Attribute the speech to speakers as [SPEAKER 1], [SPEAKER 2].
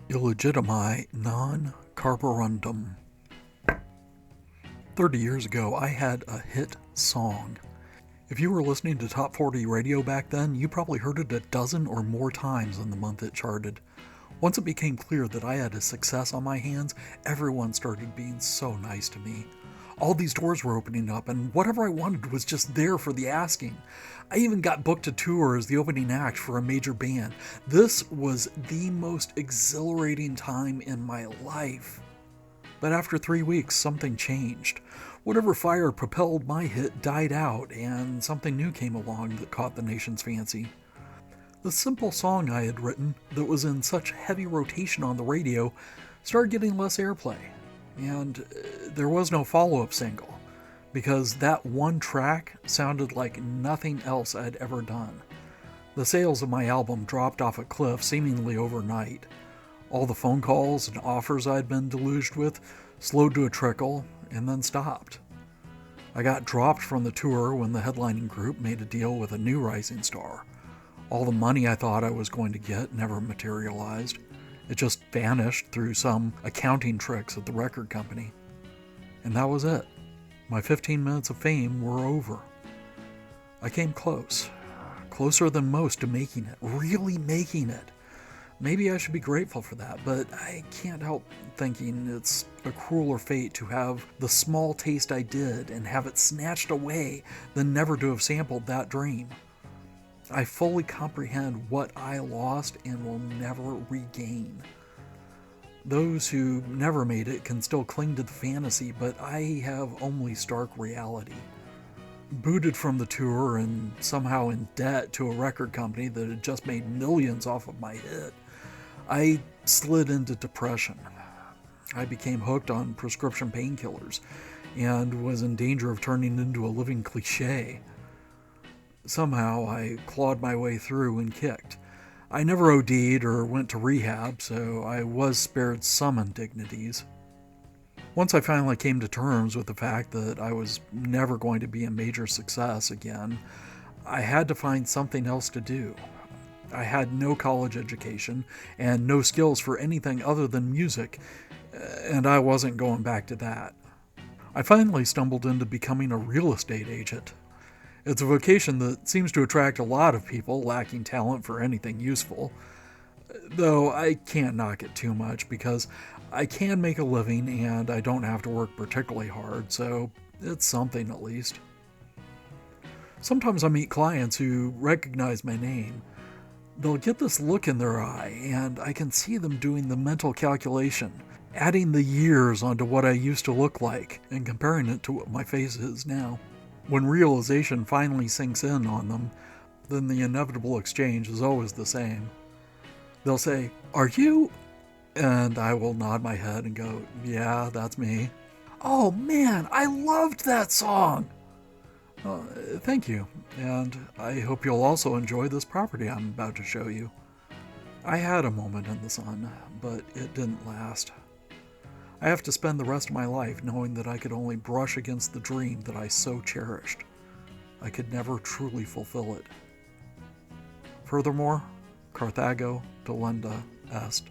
[SPEAKER 1] Illegitimi non carborundum. 30 years ago, I had a hit song. If you were listening to Top 40 radio back then, you probably heard it a dozen or more times in the month it charted. Once it became clear that I had a success on my hands, everyone started being so nice to me. All these doors were opening up, and whatever I wanted was just there for the asking. I even got booked to tour as the opening act for a major band. This was the most exhilarating time in my life. But after 3 weeks, something changed. Whatever fire propelled my hit died out, and something new came along that caught the nation's fancy. The simple song I had written, that was in such heavy rotation on the radio, started getting less airplay. And there was no follow-up single, because that one track sounded like nothing else I'd ever done. The sales of my album dropped off a cliff seemingly overnight. All the phone calls and offers I'd been deluged with slowed to a trickle and then stopped. I got dropped from the tour when the headlining group made a deal with a new rising star. All the money I thought I was going to get never materialized. It just vanished through some accounting tricks at the record company. And that was it. My 15 minutes of fame were over. I came close. Closer than most to making it. Really making it. Maybe I should be grateful for that, but I can't help thinking it's a crueler fate to have the small taste I did and have it snatched away than never to have sampled that dream. I fully comprehend what I lost and will never regain. Those who never made it can still cling to the fantasy, but I have only stark reality. Booted from the tour and somehow in debt to a record company that had just made millions off of my hit, I slid into depression. I became hooked on prescription painkillers and was in danger of turning into a living cliche. Somehow I clawed my way through and kicked. I never OD'd or went to rehab, so I was spared some indignities. Once I finally came to terms with the fact that I was never going to be a major success again, I had to find something else to do. I had no college education and no skills for anything other than music, and I wasn't going back to that. I finally stumbled into becoming a real estate agent. It's a vocation that seems to attract a lot of people lacking talent for anything useful. Though I can't knock it too much because I can make a living and I don't have to work particularly hard, so it's something at least. Sometimes I meet clients who recognize my name. They'll get this look in their eye, and I can see them doing the mental calculation, adding the years onto what I used to look like and comparing it to what my face is now. When realization finally sinks in on them, then the inevitable exchange is always the same. They'll say, "Are you?" And I will nod my head and go, "Yeah, that's me." "Oh man, I loved that song!" Thank you, and I hope you'll also enjoy this property I'm about to show you. I had a moment in the sun, but it didn't last. I have to spend the rest of my life knowing that I could only brush against the dream that I so cherished. I could never truly fulfill it. Furthermore, Carthago delenda est.